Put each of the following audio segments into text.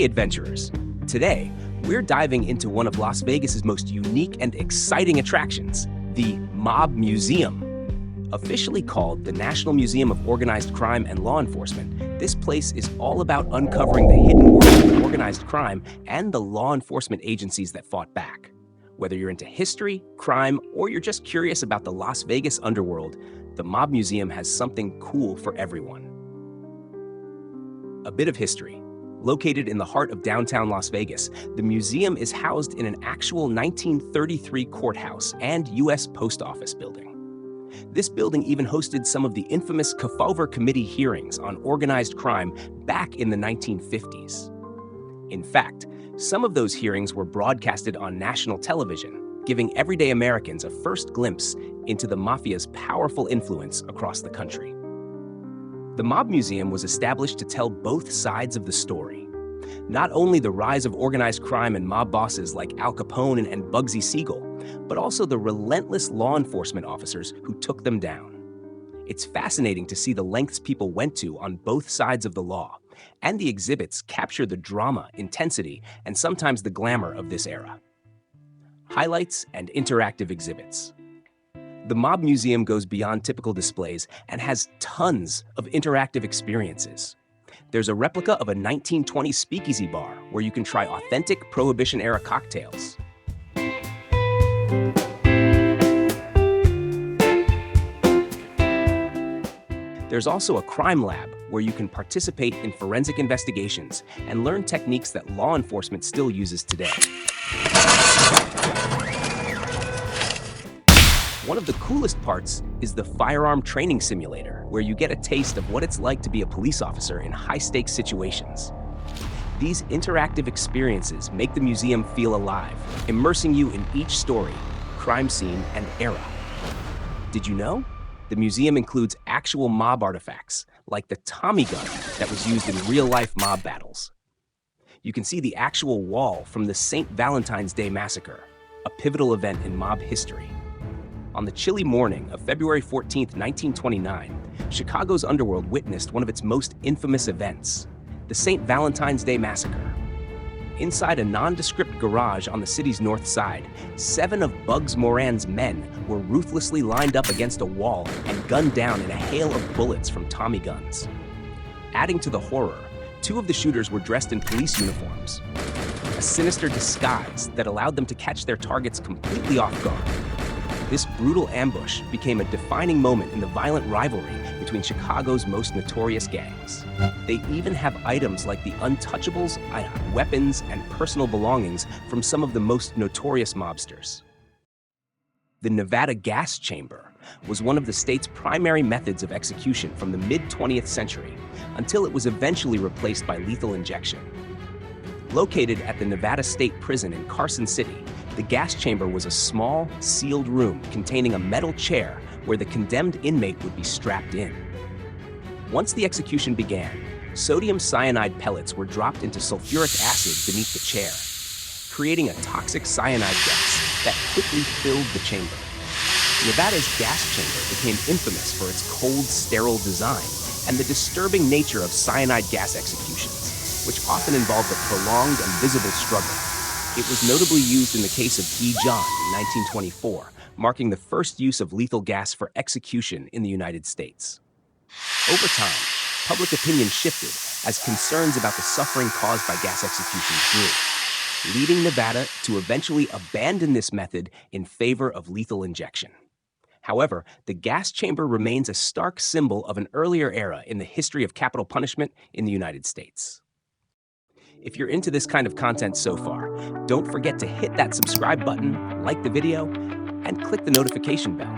adventurers! Today, we're diving into one of Las Vegas's most unique and exciting attractions, the Mob Museum. Officially called the National Museum of Organized Crime and Law Enforcement, this place is all about uncovering the hidden world of organized crime and the law enforcement agencies that fought back. Whether you're into history, crime, or you're just curious about the Las Vegas underworld, the Mob Museum has something cool for everyone. A bit of history. Located in the heart of downtown Las Vegas, the museum is housed in an actual 1933 courthouse and U.S. Post Office building. This building even hosted some of the infamous Kefauver Committee hearings on organized crime back in the 1950s. In fact, some of those hearings were broadcasted on national television, giving everyday Americans a first glimpse into the mafia's powerful influence across the country. The Mob Museum was established to tell both sides of the story. Not only the rise of organized crime and mob bosses like Al Capone and Bugsy Siegel, but also the relentless law enforcement officers who took them down. It's fascinating to see the lengths people went to on both sides of the law, and the exhibits capture the drama, intensity, and sometimes the glamour of this era. Highlights and interactive exhibits. The Mob Museum goes beyond typical displays and has tons of interactive experiences. There's a replica of a 1920s speakeasy bar where you can try authentic Prohibition-era cocktails. There's also a crime lab where you can participate in forensic investigations and learn techniques that law enforcement still uses today. One of the coolest parts is the firearm training simulator, where you get a taste of what it's like to be a police officer in high-stakes situations. These interactive experiences make the museum feel alive, immersing you in each story, crime scene, and era. Did you know? The museum includes actual mob artifacts, like the Tommy gun that was used in real-life mob battles. You can see the actual wall from the St. Valentines Day Massacre, a pivotal event in mob history. On the chilly morning of February 14, 1929, Chicago's underworld witnessed one of its most infamous events, the St. Valentine's Day Massacre. Inside a nondescript garage on the city's north side, 7 of Bugs Moran's men were ruthlessly lined up against a wall and gunned down in a hail of bullets from Tommy guns. Adding to the horror, 2 of the shooters were dressed in police uniforms, a sinister disguise that allowed them to catch their targets completely off guard. This brutal ambush became a defining moment in the violent rivalry between Chicago's most notorious gangs. They even have items like the Untouchables, weapons, and personal belongings from some of the most notorious mobsters. The Nevada gas chamber was one of the state's primary methods of execution from the mid-20th century until it was eventually replaced by lethal injection. Located at the Nevada State Prison in Carson City, the gas chamber was a small, sealed room containing a metal chair where the condemned inmate would be strapped in. Once the execution began, sodium cyanide pellets were dropped into sulfuric acid beneath the chair, creating a toxic cyanide gas that quickly filled the chamber. Nevada's gas chamber became infamous for its cold, sterile design and the disturbing nature of cyanide gas executions, which often involved a prolonged and visible struggle. It was notably used in the case of E. John in 1924, marking the first use of lethal gas for execution in the United States. Over time, public opinion shifted as concerns about the suffering caused by gas executions grew, leading Nevada to eventually abandon this method in favor of lethal injection. However, the gas chamber remains a stark symbol of an earlier era in the history of capital punishment in the United States. If you're into this kind of content so far, don't forget to hit that subscribe button, like the video, and click the notification bell.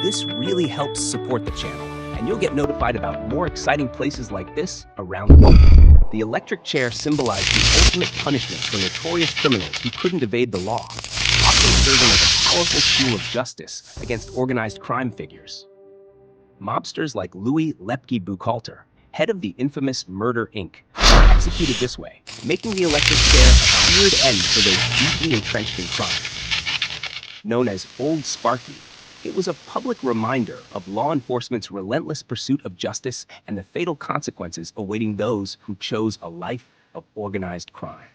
This really helps support the channel, and you'll get notified about more exciting places like this around the world. The electric chair symbolized the ultimate punishment for notorious criminals who couldn't evade the law, often serving as a powerful tool of justice against organized crime figures. Mobsters like Louis Lepke Buchalter, head of the infamous Murder, Inc., were executed this way, making the electric chair a feared end for those deeply entrenched in crime. Known as Old Sparky, it was a public reminder of law enforcement's relentless pursuit of justice and the fatal consequences awaiting those who chose a life of organized crime.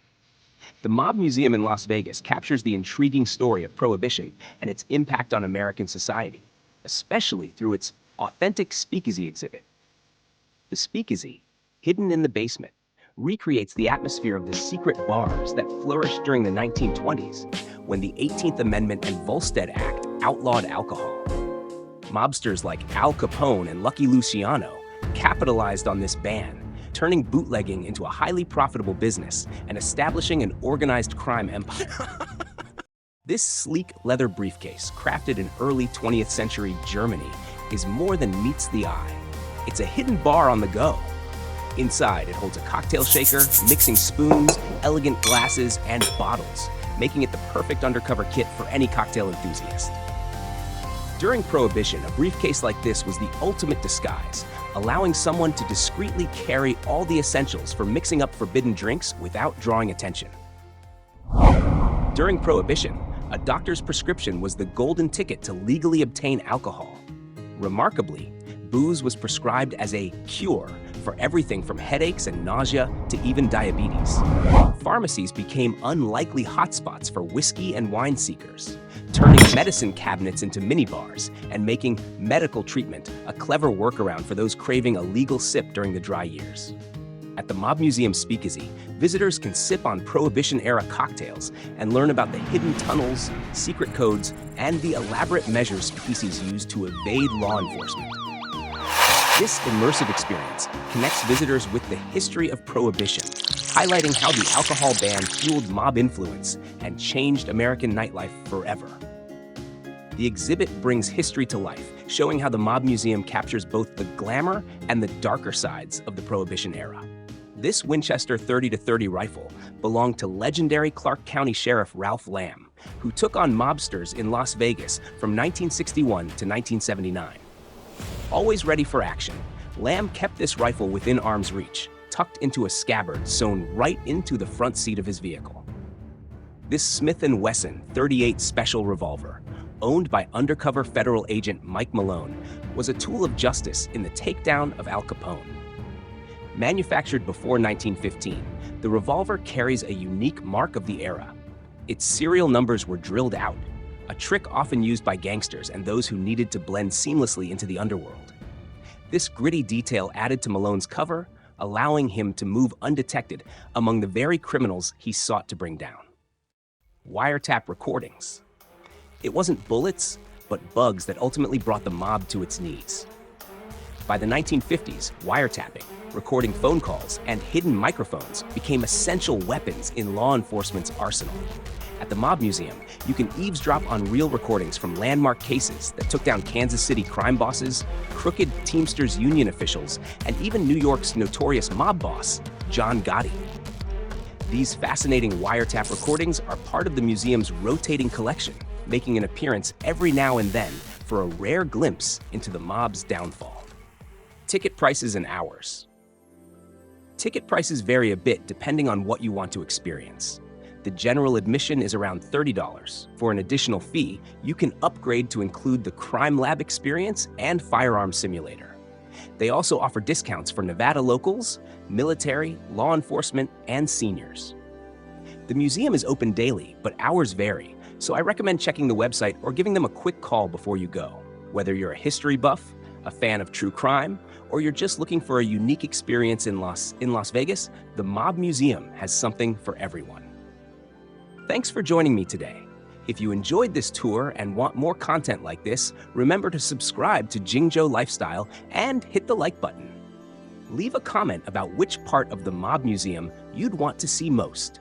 The Mob Museum in Las Vegas captures the intriguing story of Prohibition and its impact on American society, especially through its authentic speakeasy exhibit. The speakeasy, hidden in the basement, recreates the atmosphere of the secret bars that flourished during the 1920s, when the 18th Amendment and Volstead Act outlawed alcohol. Mobsters like Al Capone and Lucky Luciano capitalized on this ban, turning bootlegging into a highly profitable business and establishing an organized crime empire. This sleek leather briefcase, crafted in early 20th century Germany, is more than meets the eye. It's a hidden bar on the go. Inside, it holds a cocktail shaker, mixing spoons, elegant glasses, and bottles, making it the perfect undercover kit for any cocktail enthusiast. During Prohibition, a briefcase like this was the ultimate disguise, allowing someone to discreetly carry all the essentials for mixing up forbidden drinks without drawing attention. During Prohibition, a doctor's prescription was the golden ticket to legally obtain alcohol. Remarkably, booze was prescribed as a cure for everything from headaches and nausea to even diabetes. Pharmacies became unlikely hotspots for whiskey and wine seekers, turning medicine cabinets into minibars and making medical treatment a clever workaround for those craving a legal sip during the dry years. At the Mob Museum Speakeasy, visitors can sip on Prohibition-era cocktails and learn about the hidden tunnels, secret codes, and the elaborate measures species used to evade law enforcement. This immersive experience connects visitors with the history of Prohibition, highlighting how the alcohol ban fueled mob influence and changed American nightlife forever. The exhibit brings history to life, showing how the Mob Museum captures both the glamour and the darker sides of the Prohibition era. This Winchester 30-30 rifle belonged to legendary Clark County Sheriff Ralph Lamb, who took on mobsters in Las Vegas from 1961 to 1979. Always ready for action, Lamb kept this rifle within arm's reach, tucked into a scabbard sewn right into the front seat of his vehicle. This Smith & Wesson .38 special revolver, owned by undercover federal agent Mike Malone, was a tool of justice in the takedown of Al Capone. Manufactured before 1915, the revolver carries a unique mark of the era. Its serial numbers were drilled out, a trick often used by gangsters and those who needed to blend seamlessly into the underworld. This gritty detail added to Malone's cover, allowing him to move undetected among the very criminals he sought to bring down. Wiretap Recordings. It wasn't bullets, but bugs that ultimately brought the mob to its knees. By the 1950s, wiretapping, recording phone calls, and hidden microphones became essential weapons in law enforcement's arsenal. At the Mob Museum, you can eavesdrop on real recordings from landmark cases that took down Kansas City crime bosses, crooked Teamsters union officials, and even New York's notorious mob boss, John Gotti. These fascinating wiretap recordings are part of the museum's rotating collection, making an appearance every now and then for a rare glimpse into the mob's downfall. Ticket prices and hours. Ticket prices vary a bit depending on what you want to experience. The general admission is around $30. For an additional fee, you can upgrade to include the crime lab experience and firearm simulator. They also offer discounts for Nevada locals, military, law enforcement, and seniors. The museum is open daily, but hours vary, so I recommend checking the website or giving them a quick call before you go. Whether you're a history buff, a fan of true crime, or you're just looking for a unique experience in Las Vegas, the Mob Museum has something for everyone. Thanks for joining me today. If you enjoyed this tour and want more content like this, remember to subscribe to Jingjo Lifestyle and hit the like button. Leave a comment about which part of the Mob Museum you'd want to see most.